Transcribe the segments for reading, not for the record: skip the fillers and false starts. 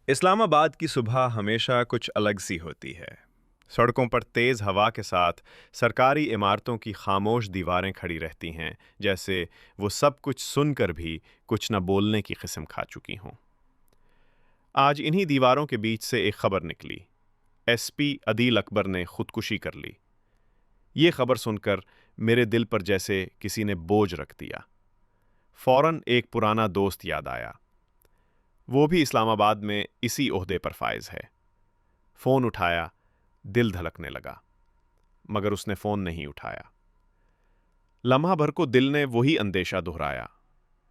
اسلام آباد کی صبح ہمیشہ کچھ الگ سی ہوتی ہے۔ سڑکوں پر تیز ہوا کے ساتھ سرکاری عمارتوں کی خاموش دیواریں کھڑی رہتی ہیں، جیسے وہ سب کچھ سن کر بھی کچھ نہ بولنے کی قسم کھا چکی ہوں۔ آج انہی دیواروں کے بیچ سے ایک خبر نکلی۔ ایس پی عدیل اکبر نے خودکشی کر لی۔ یہ خبر سن کر میرے دل پر جیسے کسی نے بوجھ رکھ دیا۔ فوراً ایک پرانا دوست یاد آیا۔ وہ بھی اسلام آباد میں اسی عہدے پر فائز ہے۔ فون اٹھایا، دل دھڑکنے لگا، مگر اس نے فون نہیں اٹھایا۔ لمحہ بھر کو دل نے وہی اندیشہ دہرایا،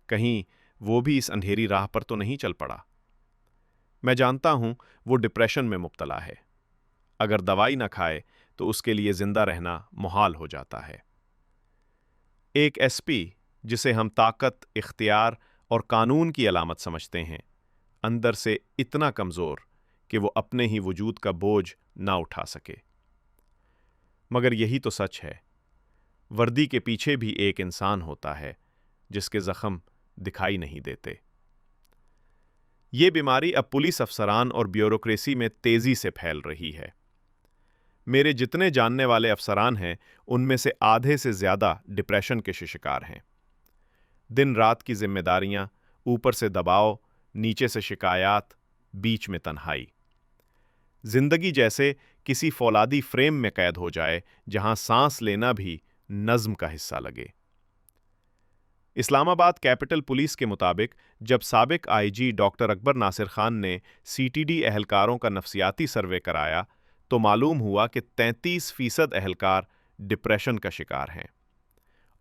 کہیں وہ بھی اس اندھیری راہ پر تو نہیں چل پڑا۔ میں جانتا ہوں وہ ڈپریشن میں مبتلا ہے۔ اگر دوائی نہ کھائے تو اس کے لیے زندہ رہنا محال ہو جاتا ہے۔ ایک ایس پی جسے ہم طاقت، اختیار اور قانون کی علامت سمجھتے ہیں، اندر سے اتنا کمزور کہ وہ اپنے ہی وجود کا بوجھ نہ اٹھا سکے۔ مگر یہی تو سچ ہے، وردی کے پیچھے بھی ایک انسان ہوتا ہے جس کے زخم دکھائی نہیں دیتے۔ یہ بیماری اب پولیس افسران اور بیوروکریسی میں تیزی سے پھیل رہی ہے۔ میرے جتنے جاننے والے افسران ہیں ان میں سے آدھے سے زیادہ ڈپریشن کے شکار ہیں۔ دن رات کی ذمہ داریاں، اوپر سے دباؤ، نیچے سے شکایات، بیچ میں تنہائی۔ زندگی جیسے کسی فولادی فریم میں قید ہو جائے جہاں سانس لینا بھی نظم کا حصہ لگے۔ اسلام آباد کیپٹل پولیس کے مطابق جب سابق آئی جی ڈاکٹر اکبر ناصر خان نے سی ٹی ڈی اہلکاروں کا نفسیاتی سروے کرایا تو معلوم ہوا کہ 33% اہلکار ڈپریشن کا شکار ہیں،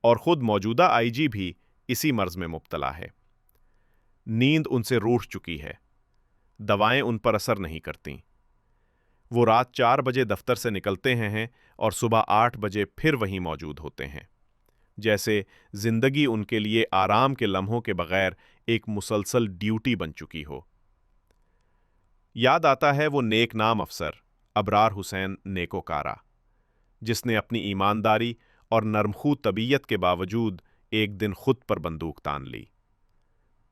اور خود موجودہ آئی جی بھی اسی مرض میں مبتلا ہے۔ نیند ان سے روٹھ چکی ہے، دوائیں ان پر اثر نہیں کرتیں۔ وہ رات 4 بجے دفتر سے نکلتے ہیں اور صبح 8 بجے پھر وہیں موجود ہوتے ہیں، جیسے زندگی ان کے لیے آرام کے لمحوں کے بغیر ایک مسلسل ڈیوٹی بن چکی ہو۔ یاد آتا ہے وہ نیک نام افسر ابرار حسین نیکوکارا، جس نے اپنی ایمانداری اور نرمخو طبیعت کے باوجود ایک دن خود پر بندوق تان لی۔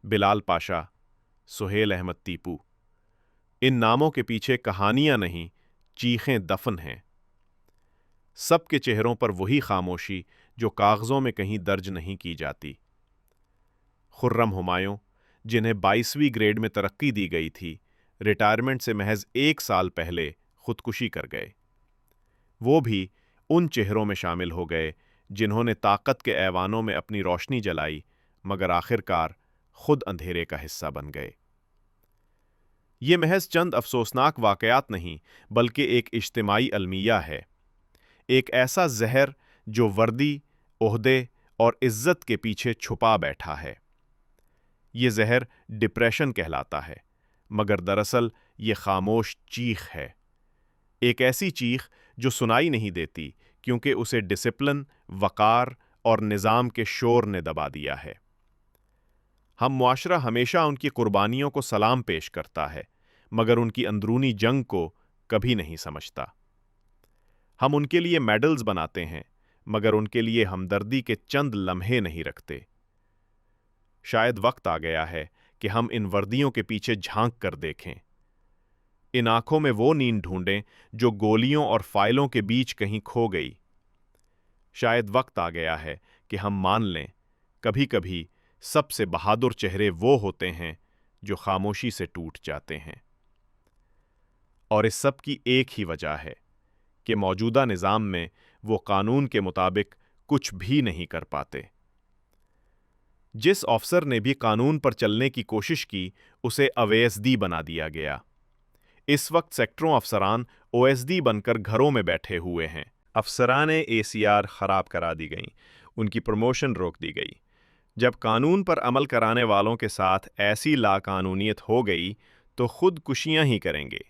بلال پاشا، سہیل احمد ٹیپو، ان ناموں کے پیچھے کہانیاں نہیں، چیخیں دفن ہیں۔ سب کے چہروں پر وہی خاموشی جو کاغذوں میں کہیں درج نہیں کی جاتی۔ خرم ہمایوں، جنہیں 22ویں گریڈ میں ترقی دی گئی تھی، ریٹائرمنٹ سے محض 1 سال پہلے خودکشی کر گئے۔ وہ بھی ان چہروں میں شامل ہو گئے جنہوں نے طاقت کے ایوانوں میں اپنی روشنی جلائی، مگر آخرکار خود اندھیرے کا حصہ بن گئے۔ یہ محض چند افسوسناک واقعات نہیں، بلکہ ایک اجتماعی المیہ ہے، ایک ایسا زہر جو وردی، عہدے اور عزت کے پیچھے چھپا بیٹھا ہے۔ یہ زہر ڈپریشن کہلاتا ہے، مگر دراصل یہ خاموش چیخ ہے، ایک ایسی چیخ جو سنائی نہیں دیتی کیونکہ اسے ڈسپلن، وقار اور نظام کے شور نے دبا دیا ہے۔ ہم معاشرہ ہمیشہ ان کی قربانیوں کو سلام پیش کرتا ہے، مگر ان کی اندرونی جنگ کو کبھی نہیں سمجھتا۔ ہم ان کے لیے میڈلز بناتے ہیں، مگر ان کے لیے ہمدردی کے چند لمحے نہیں رکھتے۔ شاید وقت آ گیا ہے کہ ہم ان وردیوں کے پیچھے جھانک کر دیکھیں، ان آنکھوں میں وہ نیند ڈھونڈیں جو گولیوں اور فائلوں کے بیچ کہیں کھو گئی۔ شاید وقت آ گیا ہے کہ ہم مان لیں، کبھی کبھی سب سے بہادر چہرے وہ ہوتے ہیں جو خاموشی سے ٹوٹ جاتے ہیں۔ اور اس سب کی ایک ہی وجہ ہے کہ موجودہ نظام میں وہ قانون کے مطابق کچھ بھی نہیں کر پاتے۔ جس افسر نے بھی قانون پر چلنے کی کوشش کی اسے اویسدی بنا دیا گیا۔ اس وقت سیکٹروں افسران او ایس ڈی بن کر گھروں میں بیٹھے ہوئے ہیں۔ افسران اے سی آر خراب کرا دی گئیں، ان کی پروموشن روک دی گئی۔ جب قانون پر عمل کرانے والوں کے ساتھ ایسی لاقانونیت ہو گئی تو خود کشیاں ہی کریں گے۔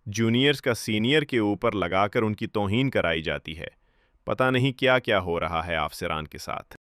جونیئرز کا سینئر کے اوپر لگا کر ان کی توہین کرائی جاتی ہے۔ پتہ نہیں کیا کیا ہو رہا ہے افسران کے ساتھ۔